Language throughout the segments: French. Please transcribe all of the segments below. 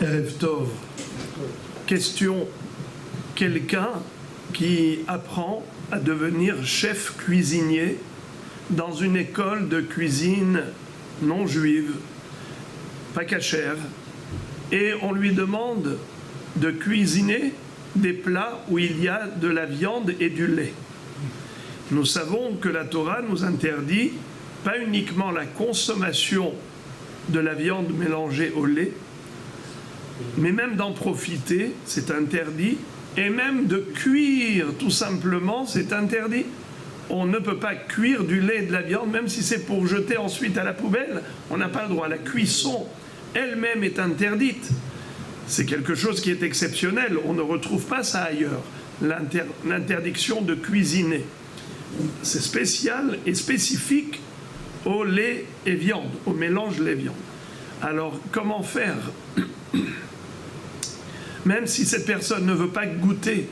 Erev Tov. Question, quelqu'un qui apprend à devenir chef cuisinier dans une école de cuisine non juive, pas cachère, et on lui demande de cuisiner des plats où il y a de la viande et du lait. Nous savons que la Torah nous interdit pas uniquement la consommation de la viande mélangée au lait, mais même d'en profiter, c'est interdit, et même de cuire tout simplement, c'est interdit. On ne peut pas cuire du lait et de la viande, même si c'est pour jeter ensuite à la poubelle, on n'a pas le droit. La cuisson elle-même est interdite. C'est quelque chose qui est exceptionnel, on ne retrouve pas ça ailleurs, l'interdiction de cuisiner. C'est spécial et spécifique au lait et viande, au mélange lait-viande. Alors, comment faire? Même si cette personne ne veut pas goûter,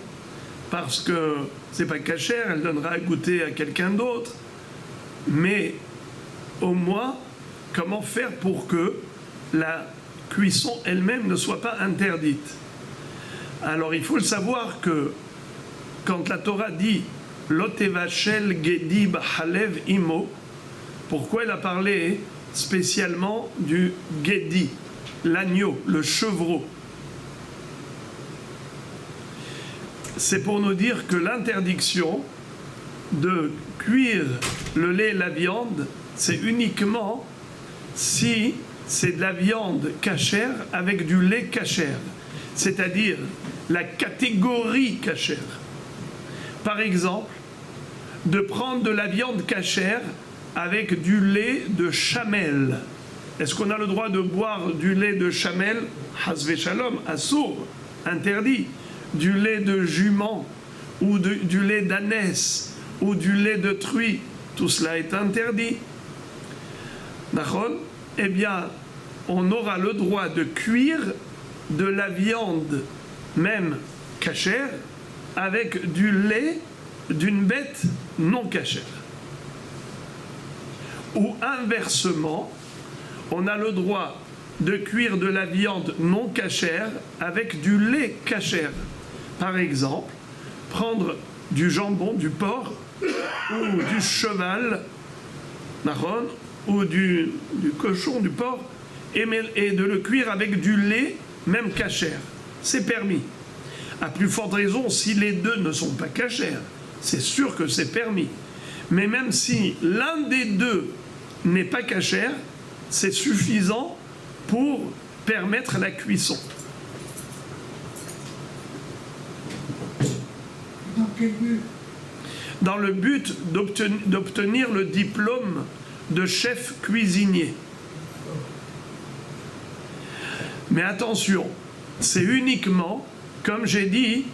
parce que c'est pas cachère, elle donnera à goûter à quelqu'un d'autre, mais au moins, comment faire pour que la cuisson elle-même ne soit pas interdite? Alors, il faut le savoir que quand la Torah dit « Lotevachel gedi b'halev imo », pourquoi elle a parlé spécialement du gedi, l'agneau, le chevreau? C'est pour nous dire que l'interdiction de cuire le lait et la viande, c'est uniquement si c'est de la viande cachère avec du lait cachère, c'est-à-dire la catégorie cachère. Par exemple, de prendre de la viande cachère avec du lait de chamel. Est-ce qu'on a le droit de boire du lait de chamel? Hasve shalom, assour, interdit. Du lait de jument, ou du lait d'ânesse, ou du lait de truie, tout cela est interdit. D'accord? Eh bien, on aura le droit de cuire de la viande, même cachère, avec du lait d'une bête non cachère. Ou inversement, on a le droit de cuire de la viande non cachère avec du lait cachère. Par exemple, prendre du jambon, du porc, ou du cheval, marron, ou du cochon, du porc, et de le cuire avec du lait, même cachère. C'est permis. À plus forte raison, si les deux ne sont pas cachères, c'est sûr que c'est permis. Mais même si l'un des deux n'est pas cachère, c'est suffisant pour permettre la cuisson. Dans quel but? Dans le but d'obtenir le diplôme de chef cuisinier. Mais attention, c'est uniquement, comme j'ai dit,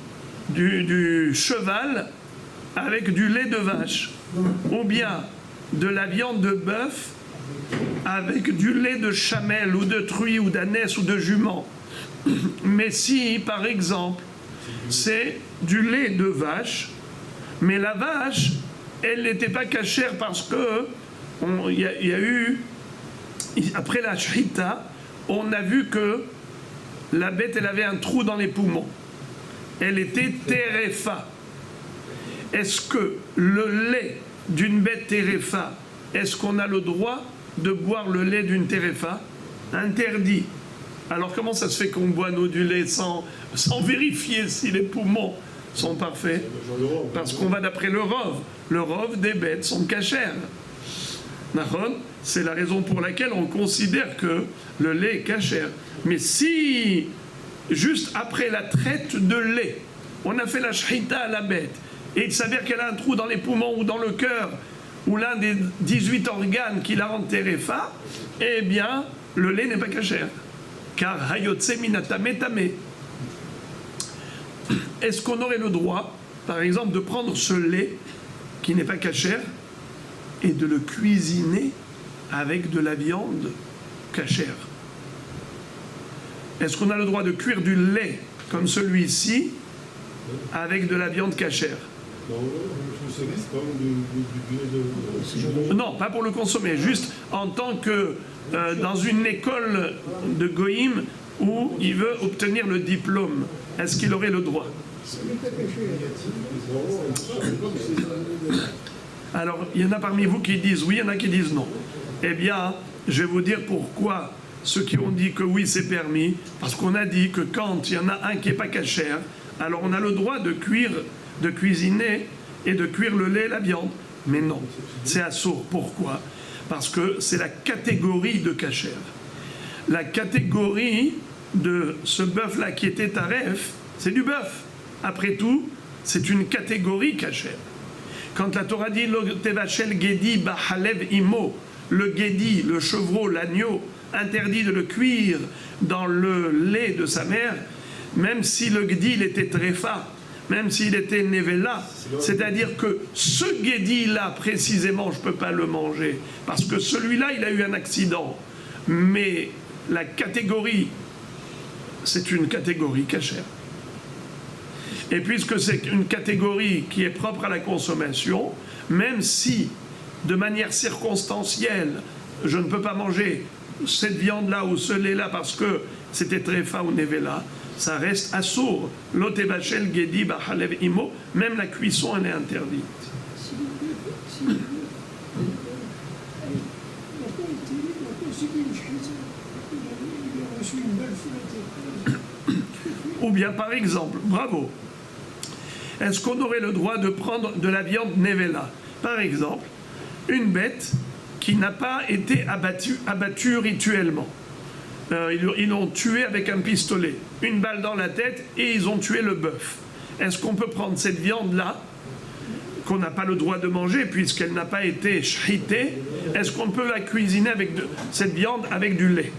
du cheval avec du lait de vache, ou bien de la viande de bœuf avec du lait de chamel, ou de truie, ou d'ânesse, ou de jument. Mais si, par exemple, c'est du lait de vache, mais la vache, elle n'était pas cachère parce que il y a eu, après la shrita, on a vu que la bête, elle avait un trou dans les poumons. Elle était terefa. Est-ce que le lait d'une bête terefa, est-ce qu'on a le droit de boire le lait d'une terefa? Interdit. Alors comment ça se fait qu'on boit nous du lait sans vérifier si les poumons sont parfaits? Parce qu'on va d'après le rov. Le rov des bêtes sont cachères. C'est la raison pour laquelle on considère que le lait est cachère. Mais si, juste après la traite de lait, on a fait la shrita à la bête, et il s'avère qu'elle a un trou dans les poumons ou dans le cœur, ou l'un des 18 organes qui la rendent terefa, eh bien, le lait n'est pas cachère. Car hayotse minatame tame. Est-ce qu'on aurait le droit, par exemple, de prendre ce lait qui n'est pas cachère et de le cuisiner avec de la viande cachère? Est-ce qu'on a le droit de cuire du lait comme celui-ci avec de la viande cachère? Non, pas pour le consommer, juste en tant que dans une école de Goïm, ou il veut obtenir le diplôme, est-ce qu'il aurait le droit? Alors, il y en a parmi vous qui disent oui, il y en a qui disent non. Eh bien, je vais vous dire pourquoi ceux qui ont dit que oui, c'est permis. Parce qu'on a dit que quand il y en a un qui n'est pas cachère, alors on a le droit de cuire, de cuisiner et de cuire le lait et la viande. Mais non, c'est assourd. Pourquoi? Parce que c'est la catégorie de cachère. La catégorie de ce bœuf-là qui était taref, c'est du bœuf. Après tout, c'est une catégorie cachère. Quand la Torah dit « Tevachel gedi bahalev imo », le guédi, le chevreau, l'agneau, interdit de le cuire dans le lait de sa mère, même si le guédi il était tréfa, même s'il était nevela, c'est-à-dire que ce guédi-là, précisément, je ne peux pas le manger, parce que celui-là, il a eu un accident. Mais la catégorie, c'est une catégorie cachère. Et puisque c'est une catégorie qui est propre à la consommation, même si, de manière circonstancielle, je ne peux pas manger cette viande-là ou ce lait-là parce que c'était tréfa ou nevela, ça reste assourd. L'otebachel gedi bahalev imo, même la cuisson, elle est interdite. Ou bien, par exemple, bravo, est-ce qu'on aurait le droit de prendre de la viande nevela? Par exemple, une bête qui n'a pas été abattue rituellement. Ils l'ont tué avec un pistolet, une balle dans la tête, et ils ont tué le bœuf. Est-ce qu'on peut prendre cette viande-là, qu'on n'a pas le droit de manger, puisqu'elle n'a pas été shritée, est-ce qu'on peut la cuisiner avec cette viande avec du lait?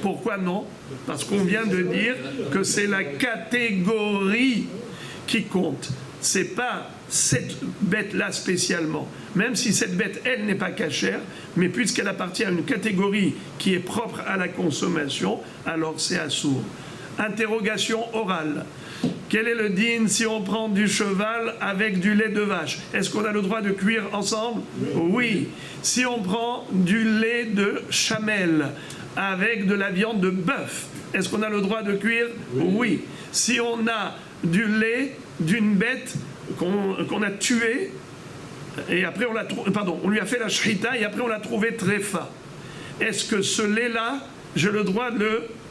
Pourquoi non? Parce qu'on vient de dire que c'est la catégorie qui compte. C'est pas cette bête-là spécialement. Même si cette bête, elle, n'est pas cachère, mais puisqu'elle appartient à une catégorie qui est propre à la consommation, alors c'est assourd. Interrogation orale. Quel est le din si on prend du cheval avec du lait de vache? Est-ce qu'on a le droit de cuire ensemble? Oui. Si on prend du lait de chamelle avec de la viande de bœuf, est-ce qu'on a le droit de cuire? Oui. Si on a du lait d'une bête qu'on a tuée, et après on lui a fait la shrita, et après on l'a trouvé tréfa, est-ce que ce lait-là, j'ai le droit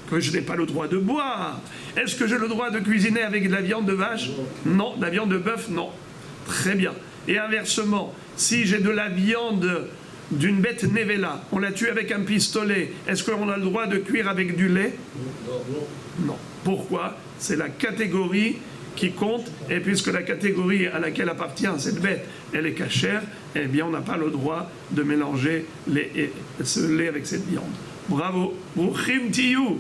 que je n'ai pas le droit de boire? Est-ce que j'ai le droit de cuisiner avec de la viande de vache? Non. De la viande de bœuf? Non. Très bien. Et inversement, si j'ai de la viande d'une bête nevela, on l'a tuée avec un pistolet, est-ce qu'on a le droit de cuire avec du lait? Non. Pourquoi? C'est la catégorie qui compte, et puisque la catégorie à laquelle appartient cette bête, elle est cachère, eh bien on n'a pas le droit de mélanger ce lait avec cette viande. Bravo. Bruchim tiyou.